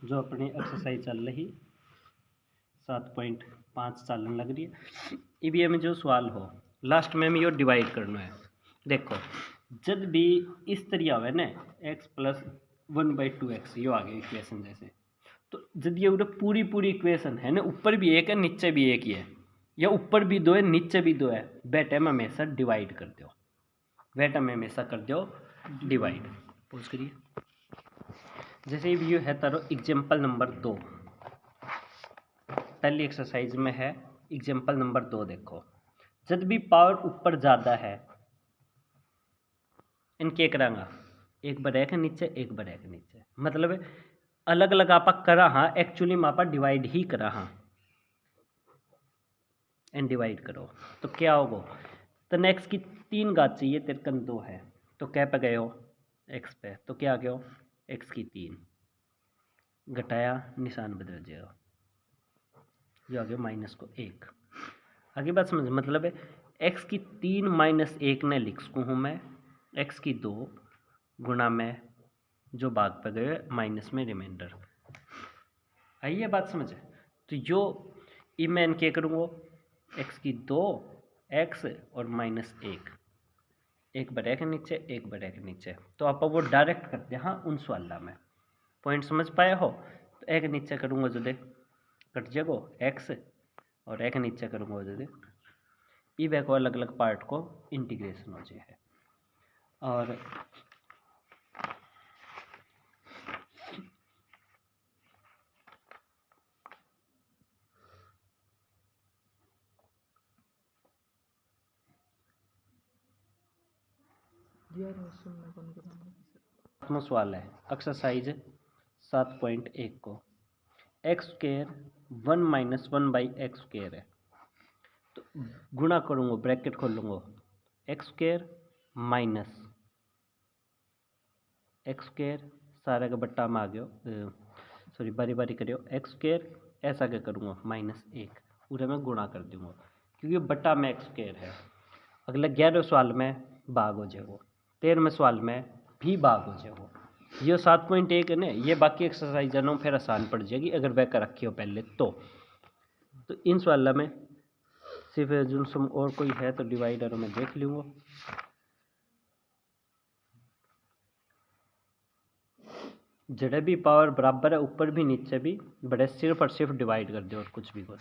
जो अपनी एक्सरसाइज चल रही 7.5 चालन लग रही है। इबी में जो सवाल हो लास्ट में यो डिवाइड करना है। देखो जब भी इस तरह आवे ना x प्लस 1/2x यो आ गया इक्वेशन जैसे, तो जब ये पूरी पूरी इक्वेशन है ना, ऊपर भी एक है नीचे भी एक ही है, या ऊपर भी दो है नीचे भी दो है, बेटे में हमेशा डिवाइड कर दो, बेटा में हमेशा कर दो डिवाइड। पूछ करिए जैसे ये है तारो एग्जाम्पल नंबर 2, पहली एक्सरसाइज में है एग्जाम्पल नंबर 2। देखो जब भी पावर ऊपर ज़्यादा है इनके करांगा एक ब्रैक नीचे एक ब्रैक नीचे, मतलब अलग अलग आपा करा हाँ, एक्चुअली में आपा डिवाइड ही करा हाँ, एंड डिवाइड करो तो क्या होगा। तो नेक्स्ट की 3 घात चाहिए, तेरे कन 2 है तो क्या पे गए हो x पे, तो क्या आ गया हो x की 3 घटाया निशान बदल जाएगा, जो आ गया माइनस को 1। आगे बात समझ, मतलब है x की 3 माइनस 1 ने लिख सकूँ हूँ मैं x की 2 गुणा में जो भाग पे गए माइनस में रिमाइंडर। आइए बात समझ। तो जो मैं क्या करूँगा x की 2 x और माइनस 1, एक ब्रैक नीचे एक ब्रैक नीचे, तो आप वो डायरेक्ट करते हैं हाँ उन सवाल में। पॉइंट समझ पाए हो। तो एक नीचे करूँगा जो दे कट जाएगा x, और एक नीचे करूँगा जो दे ई वे को अलग अलग पार्ट को इंटीग्रेशन हो जाए है। और सवाल है एक्सरसाइज 7.1 को x square 1 minus 1/x square है, तो गुणा करूँगा ब्रैकेट खोलूँगा x square minus x square सारे का बट्टा में आ गया, सॉरी बारी बारी करियो एक्स स्क्र ऐसा क्या करूँगा माइनस 1 पूरे में गुणा कर दूँगा क्योंकि बट्टा में एक्स स्क्र है। अगले 11वें सवाल में भाग हो जाएगा, 13वें सवाल में भी भाग हो जाएगा। ये 7.1 है ना, ये बाकी एक्सरसाइज जानों फिर आसान पड़ जाएगी अगर वह कर रखी हो पहले तो इन सवाल में सिर्फ जुलसम और कोई है तो डिवाइडर में देख लूँगा। जड़े भी पावर बराबर है ऊपर भी नीचे भी, बड़े सिर्फ और सिर्फ डिवाइड कर दो और कुछ भी कर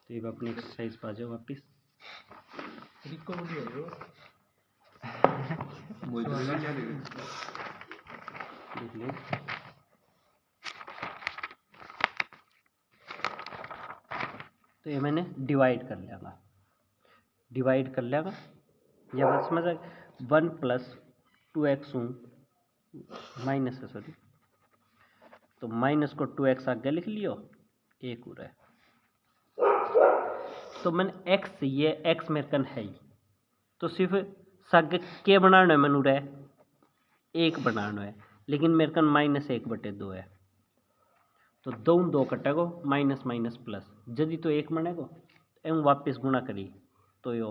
तो अपनी एक्सरसाइज पा जाओ वापिस। तो ये मैंने डिवाइड कर लिया, यह बात समझ आ 1 प्लस 2x माइनस है सॉरी, तो माइनस को 2x आगे लिख लियो एक हो रहा है। तो मैंने x ये x मेरे कन है ही, तो सिर्फ सागे के बनाना है मैनू रहा एक बनाना है, लेकिन मेरे कन -1/2 है, तो 2 कटेगो माइनस माइनस प्लस, जदि तो 1 बनेगो एम वापस गुणा करी तो यो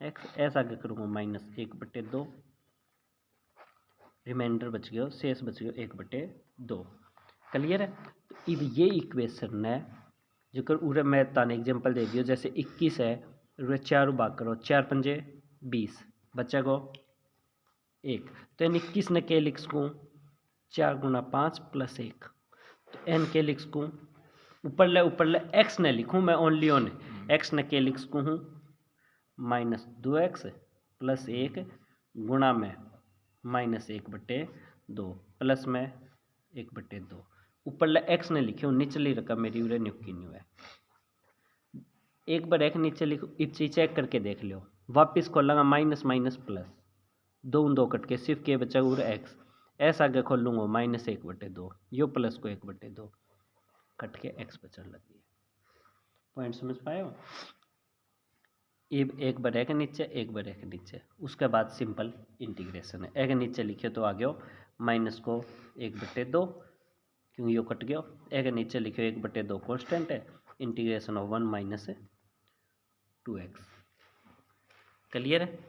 x ऐसा आगे करूँगा -1/2, रिमाइंडर बच गया शेष बच गया 1/2। क्लियर है। तो ये इक्वेशन है जो कर उरे मैं ताने एग्जांपल दे दियो, जैसे 21 है उरे 4 भाग करो 4 पंजे 20 बचेगो 1, तो इन 21 ने क्या लिख सकूँ 4 गुणा 5 प्लस 1, तो एन के लिख सकूँ ऊपर ले एक्स ने लिखूँ मैं ओनली ऑन एक्स ने क्या लिख सकूँ हूँ -2x प्लस 1 गुणा में -1/2 प्लस में 1/2, ऊपर ले एक्स ने लिखे निचली रकम मेरी उरे न्यूकी न्यू है। एक बार एक नीचे लिखो इच्छी चेक करके देख लो, वापिस खोलूँगा माइनस माइनस प्लस 2 कट के सिर्फ के बचा उरे एक्स, ऐसा आगे खोल लूँगा -1/2 यो प्लस को 1/2 कट के एक्स बचने लगी। पॉइंट समझ पाए हो। एक बार एक नीचे एक बार एक नीचे, उसके बाद सिंपल इंटीग्रेशन है। एक नीचे लिखे तो आ गया माइनस को 1/2 क्योंकि यो कट गया, एक नीचे लिखे 1/2 कॉन्स्टेंट है, integration of 1 minus 2x। Clear है?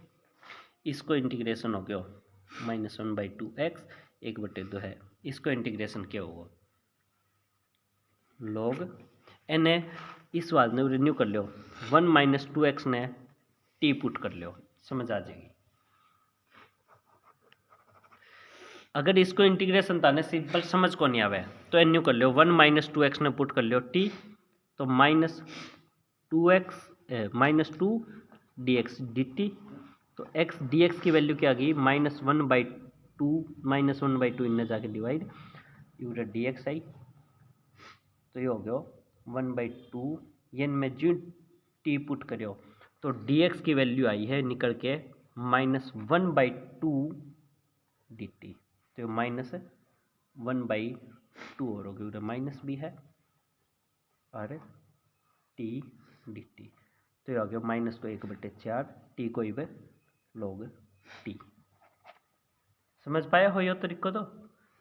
इसको इंटीग्रेशन हो गया -1/2x 1/2 है। इसको इंटीग्रेशन क्या होगा log n है। इस बात ने रिन्यू कर लो 1 माइनस 2x ने t पुट कर लो, समझ आ जाएगी। अगर इसको इंटीग्रेशन ताने सिंपल समझ को नहीं आवे तो एन्यू कर लो 1 माइनस 2x ने पुट कर लो t, तो -2 dx dt, तो x dx की वैल्यू क्या आ गई -1/2 इनने जाके डिवाइड ये dx आई, तो ये हो गया 1/2 ये में जो t पुट करो तो dx की वैल्यू आई है निकल के -1/2 dt, तो -1/2 और होगी माइनस भी है और t dt, तो ये आ गया माइनस को 1/4 t को इवे log t। समझ पाया हो यो तरीको तो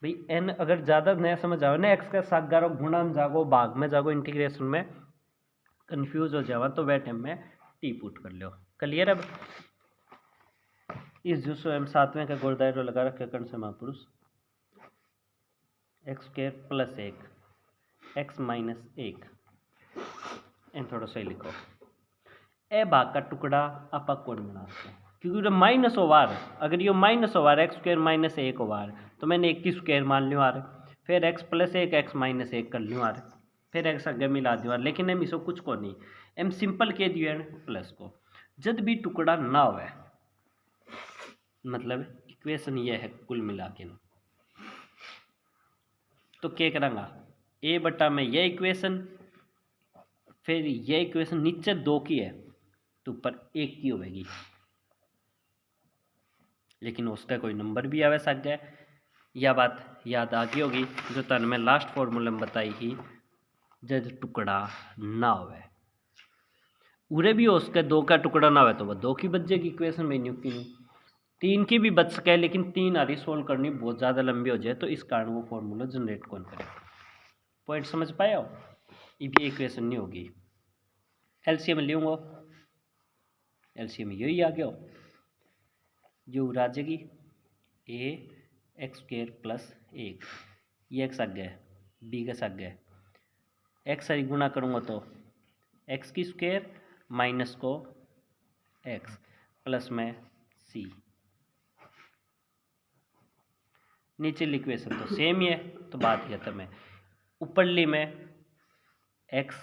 भाई n अगर ज़्यादा नया समझ आओ ना एक्स का साथ गारो गुणा में जागो भाग में जागो इंटीग्रेशन में कंफ्यूज हो जावा तो वह टाइम में टी पुट कर लो। क्लियर है? इस जो स्वयं सातवें का गोल दायरा लगा रखे कर्ण से महापुरुष x² + 1 x - 1 इन थोड़ा सही लिखो। ए भाग का टुकड़ा आप कौन बना सकते हैं क्योंकि माइनस ओवार अगर ये माइनस ओवार x² - 1 ओवार तो मैंने 1 की स्क्वायर मान लियो आर, फिर x + 1 x - 1 कर लियो आर, फिर x आगे मिला दियो आर, लेकिन हम इसको कुछ को नहीं एम सिंपल कह दियो है प्लस को। जब भी टुकड़ा ना हो मतलब इक्वेशन ये है कुल मिला के तो क्या करेंगे a बटा में यह इक्वेशन, फिर यह इक्वेशन नीचे 2 की है तो ऊपर 1 की होगी, लेकिन उसका कोई नंबर भी आवे सकता है। यह बात याद आ गई होगी जो तन में लास्ट फॉर्मूला में बताई ही जब टुकड़ा ना होवे उरे भी उसके 2 का टुकड़ा ना होवे तो वह 2 की बच जाएगी इक्वेशन में न्यू की 3 की भी बच सके, लेकिन 3 आ रही सोल्व करनी बहुत ज़्यादा लंबी हो जाए तो इस कारण वो फॉर्मूला जनरेट कौन करे। पॉइंट समझ पाए हो? ये भी इक्वेशन नहीं होगी। एलसीएम लूँगा, एलसीएम यही आ गया जो आ जाएगी ax² + 1 ये x आ गया b का सग गया x सारी गुणा करूँगा तो x की स्क्वायर माइनस को x प्लस में c, नीचे इक्वेशन तो सेम ही है तो बात ही खत्म है। ऊपरली में x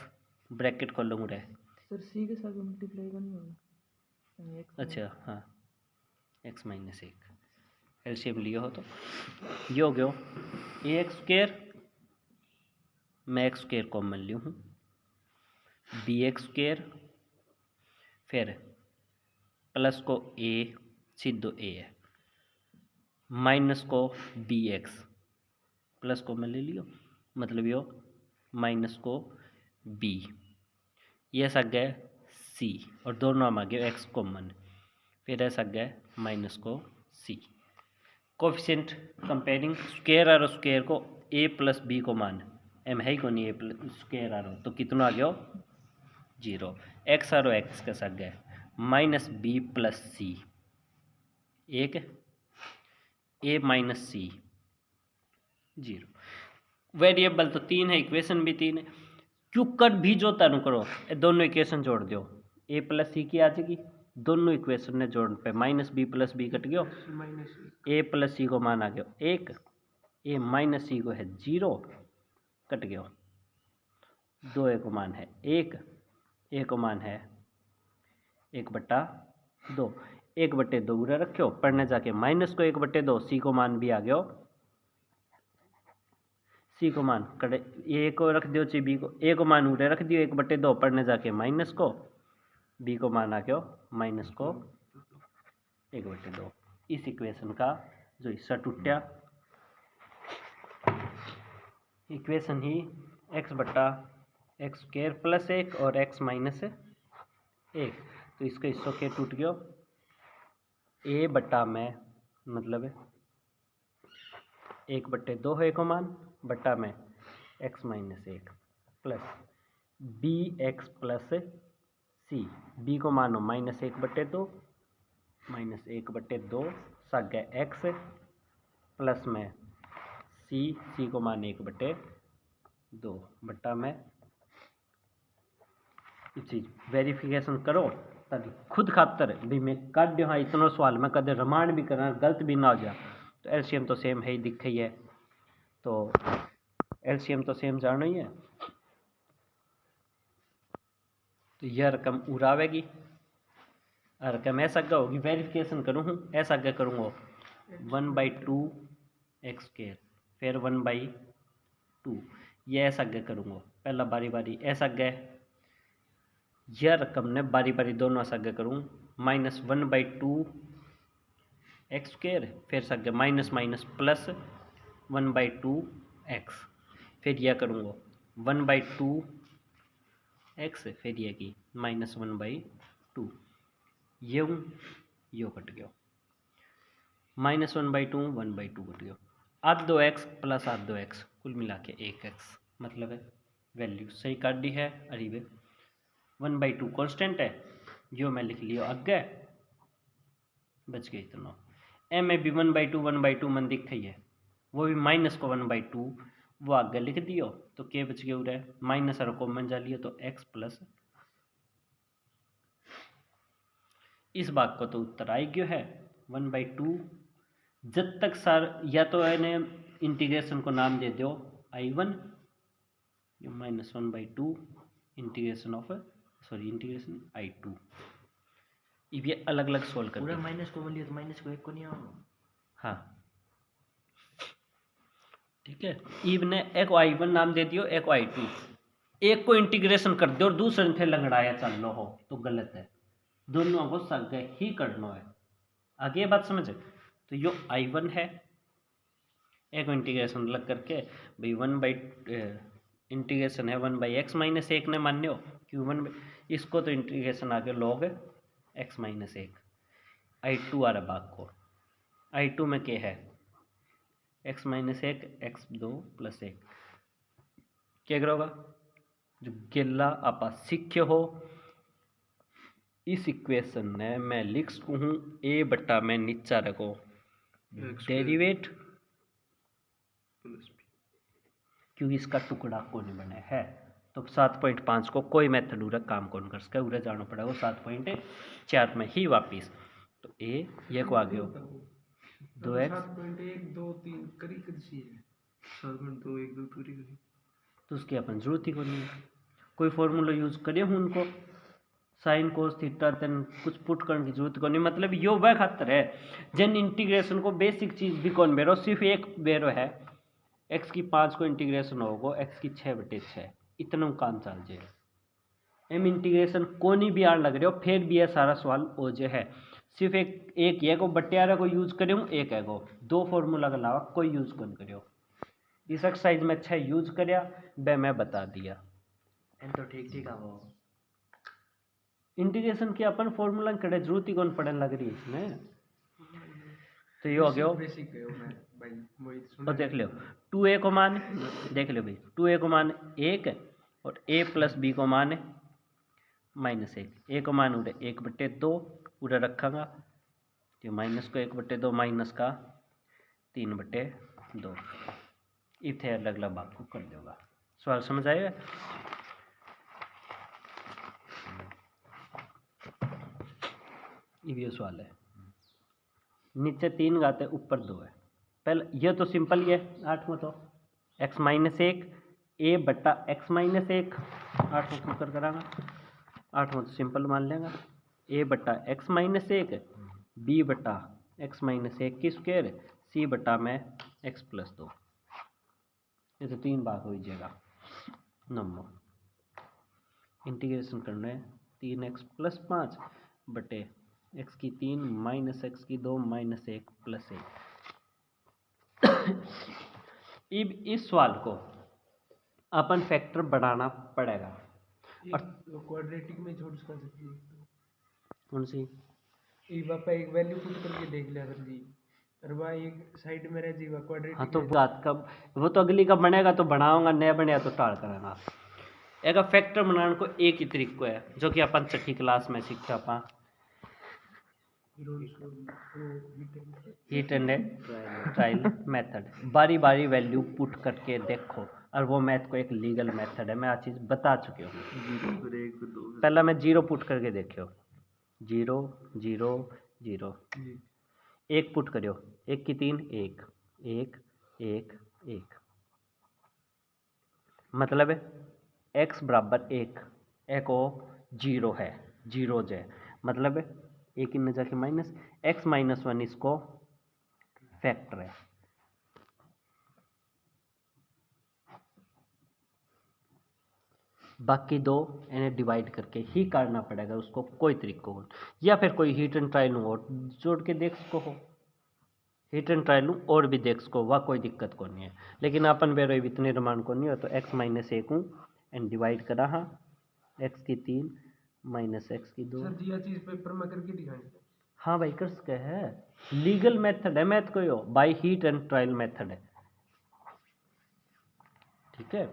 ब्रैकेट खोलूँगा रे सर c के साथ मल्टीप्लाई करनी होगी। अच्छा हाँ x - 1 एलसीएम लियो हो तो ये हो गया ax² मैं x² कॉमन लियो हूँ bx² फिर प्लस को a सीधो a है माइनस को bx प्लस को मैं ले लियो मतलब यो माइनस को b ये सक गए c और दोनों में आ गया x कॉमन, फिर ऐसा गए माइनस को c। कोफिशिएंट कंपेयरिंग स्क्वायर और स्क्वायर को a + b को मान एम है ही को नहीं a स्क्वायर आ रहा तो कितना आ गया 0, x और x के साथ गए -b + c एक a - c 0। वेरिएबल तो 3 है इक्वेशन भी 3 है क्यों कर भी जो तनु करो दोनों इक्वेशन जोड़ दो a + c की आ जाएगी, दोनों इक्वेशन ने जोड़ पे -b + b कट गयो a + c को मान आ गया 1 a - c को है 0 कट गयो 2 a को मान है 1 a को मान है 1/2 1/2 उरा रखो पढ़ने जाके माइनस को 1/2 सी को मान भी आ गयो सी को मान कड़े ए को रख दियो ची बी को ए को मान उरे रख दियो 1/2 पढ़ने जाके माइनस को बी को मान आ गयो माइनस को 1/2। इस इक्वेशन का जो हिस्सा टूटा इक्वेशन ही x/x² + 1 और x - 1 तो इसका हिस्सा क्या टूट गया a बटा में मतलब 1/2 है को मान बटा में x - 1 plus B X plus C, B को मानो -1/2, -1/2 सग एक्स प्लस में सी को मान 1/2 बट्टा में चीज वेरिफिकेशन करो तभी खुद खातर भी मैं काट दियो। हाँ इतना सवाल मैं कदे रमान भी करना गलत भी ना हो जा, तो एलसीएम तो सेम है ही दिखे ही है, तो एलसीएम तो सेम जानो ही है। तो यह रकम उड़ावेगी, रकम ऐसा क्या होगी, वेरिफिकेशन करूँ हूँ ऐसा क्या करूँगा 1/2 एक्स स्क्वायर फिर 1/2 ये ऐसा क्या करूँगा पहला बारी बारी ऐसा गया, यह रकम ने बारी बारी दोनों सगे करूँ -1/2 एक्स स्क्वायर फिर सगे माइनस माइनस प्लस 1/2 एक्स, फिर यह करूँगा 1/2 एक्स फिर यह की -1/2 यो कट गया -1/2 1/2 कट गया, आधो एक्स प्लस आधो एक्स कुल मिला के 1x मतलब है वैल्यू सही काट दी है। अरे 1/2 कॉन्स्टेंट है जो मैं लिख लियो आगे बच गई इतना, एम में भी 1/2 मन दिख रही है वो भी माइनस को 1/2 वो आगे लिख दियो, तो क्या बच गया उधर माइनस और कॉमन जा लियो तो x प्लस, इस बात को तो उत्तर आई गयो है 1/2। जब तक सर या तो इन्हें इंटीग्रेशन को नाम दे दो I1 -1/2 integration of integration I2, ये अलग अलग सोल्व कर पूरा माइनस को बोलिए तो माइनस को एक को नहीं आओ। हाँ ठीक है, ईब ने एक को I1 नाम दे दियो एक को I2, एक को इंटीग्रेशन कर दो और दूसरे थे लंगड़ाया चल लो हो तो गलत है, दोनों को सग ही करना है। आगे बात समझे, तो यो I1 है एक को इंटीग्रेशन लग करके भाई इंटीग्रेशन है 1/x - 1 ने मान लो Q1 इसको तो इंटीग्रेशन आगे log x - 1 I2 आ रहा भाग को, I2 में क्या है x - 1 x2 + 1 क्या करोगा जो गिल्ला आप सीखे हो इस इक्वेशन ने मैं लिख सकूँ हूँ a बट्टा में नीचा रखो डेरिवेट क्योंकि इसका टुकड़ा को नहीं बने है, तो 7.5 को कोई मेथड उरा काम कौन कर सके उरा जाना पड़ेगा 7.4 में ही वापिस, तो ए ये को आ गयो 2x 7.1 2 3 करी कदी है 7.2 1 2 पूरी करी, तो उसकी अपन जरूरत ही नहीं है, कोई फॉर्मूला यूज करिए हूँ उनको साइन कोस थीटा तेन कुछ पुट करने की जरूरत को नहीं, मतलब यो वह खातर है जन इंटीग्रेशन को बेसिक चीज भी कौन बेरो सिर्फ एक बेरो है x की 5 को इंटीग्रेशन होगा x की 6/6 इतना काम चल जाए, एम इंटीग्रेशन को नहीं भी आर लग रहे हो फिर भी यह सारा सवाल हो जे है, सिर्फ एक ये को बटियारा को यूज करूँ एक है को दो फॉर्मूला के अलावा कोई यूज कौन करियो, इस एक्सरसाइज में अच्छा यूज करया वह मैं बता दिया। एन तो ठीक ठीक है वो इंटीग्रेशन की अपन फॉर्मूला करे जरूरत ही कौन पड़ने लग रही है इसमें, तो ये हो गया बेसिक है मैं भाई वही और देख लो 2a को मान देख लो भाई 2a को मान 1 और a + b को मान -1, a को मान उड़े 1/2 उड़े रखागा तो माइनस को 1/2 माइनस का 3/2 इतने अलग अलग भाग को कर देगा। सवाल समझ आएगा, ये सवाल है नीचे 3 गाते ऊपर 2 है, पहले ये तो सिंपल ही है 8 में तो x - 1 a बट्टा x - 1 8 में कर करांगा 8 में तो सिंपल मान लेगा a बट्टा x - 1 b बट्टा x - 1 की स्क्वायर c बट्टा में x + 2, ये तो 3 भाग हो जाएगा नंबर इंटीग्रेशन करना है 3x + 5 बटे x की 3 - x की 2 - 1 + 1 इस सवाल को अपन फैक्टर बढ़ाना पड़ेगा और क्वाड्रेटिक में छोड़ सकती है कौन सी एक बापा एक वैल्यू पुट करके देख लिया कर जी और भाई एक साइड में रह जी क्वाड्रेटिक, हाँ तो बात कब वो तो अगली का बनेगा तो बनाऊंगा, नया बनेगा तो टाल कराना। एक फैक्टर बनाने को एक ही तरीको है जो कि अपन छठी क्लास में सीखे अपन हीट एंड ट्रायल मेथड। बारी बारी वैल्यू पुट करके देखो, और वो मैथ को एक लीगल मेथड है, मैं आज चीज़ बता चुकी हूँ। पहला मैं 0 पुट करके देखियो, 0 0 0, एक पुट करियो, 1 की 3 1 1 1 1, मतलब है x बराबर 1 एक ओ 0 है, 0 है, मतलब है एक इन जाके माइनस x माइनस 1 इसको फैक्टर है। बाकी दो इन्हें डिवाइड करके ही काटना पड़ेगा उसको, कोई तरीका हो, या फिर कोई हीट एंड ट्रायल और जोड़ के देख सको हो, हीट एंड ट्रायल और भी देख सको, वह कोई दिक्कत को नहीं है। लेकिन अपन बेरो इतने रमान को नहीं हो, तो x माइनस 1 हूँ एंड डिवाइड करा हाँ, x की 3 माइनस x की 2। सर जी ये चीज पेपर में करके दिखानी है। हाँ भाई कर सके है, लीगल मेथड है, मैथ कोई हो by heat and trial method है, ठीक है।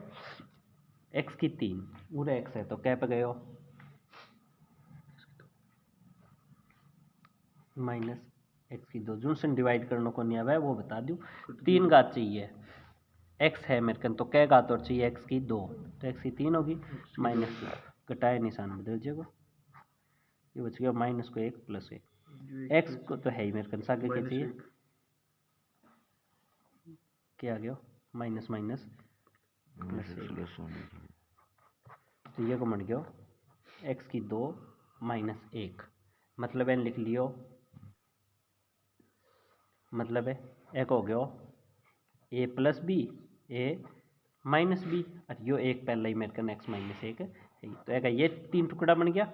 x की 3 पूरा x है तो क्या पे गए हो माइनस x की 2, जो से डिवाइड करने को नहीं आवा है वो बता दूँ। 3 घात चाहिए, x है मेरे कन तो क्या घात और चाहिए x की 2, तो x की 3 होगी माइनस 2, घटाए निशान बदल जाएगा, ये बच गया माइनस को 1 प्लस 1, x को तो है ही मेरे कन आगे क्या चाहिए, क्या आ गया माइनस माइनस प्लस 1, तो ये को बन गया x की 2 माइनस 1, मतलब एन लिख लियो, मतलब है एक हो गया a plus B A minus B, और यो एक पहला ही मेरे का x माइनस 1 है, तो एक ये 3 टुकड़ा बन गया,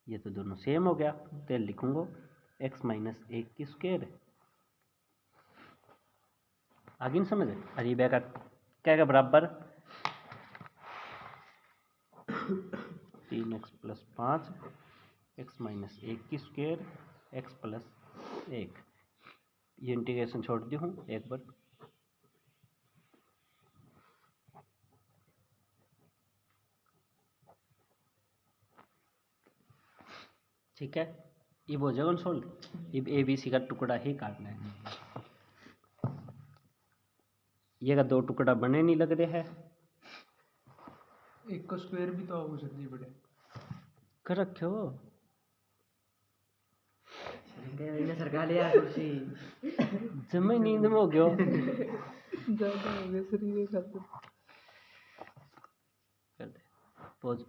ये तो दोनों सेम हो गया, तो लिखूंगा x माइनस 1 की स्क्वायर है। आगे नहीं समझ, अरे ये का क्या का बराबर 3x प्लस 5 x माइनस 1 की स्क्वायर x प्लस 1, ये इंटीग्रेशन छोड़ दी हूँ एक बार, ठीक है। ये हो जाएगा सोल्व, ये ए बी सी का टुकड़ा ही काटना है, ये का 2 टुकड़ा बने नहीं लग रहे हैं, एक का स्क्वायर भी तो हो सकती बड़े कर रखे हो सरकार ले यार कुर्सी जमे नींद में हो गया ज्यादा हो गया सर ये कर दे पॉज।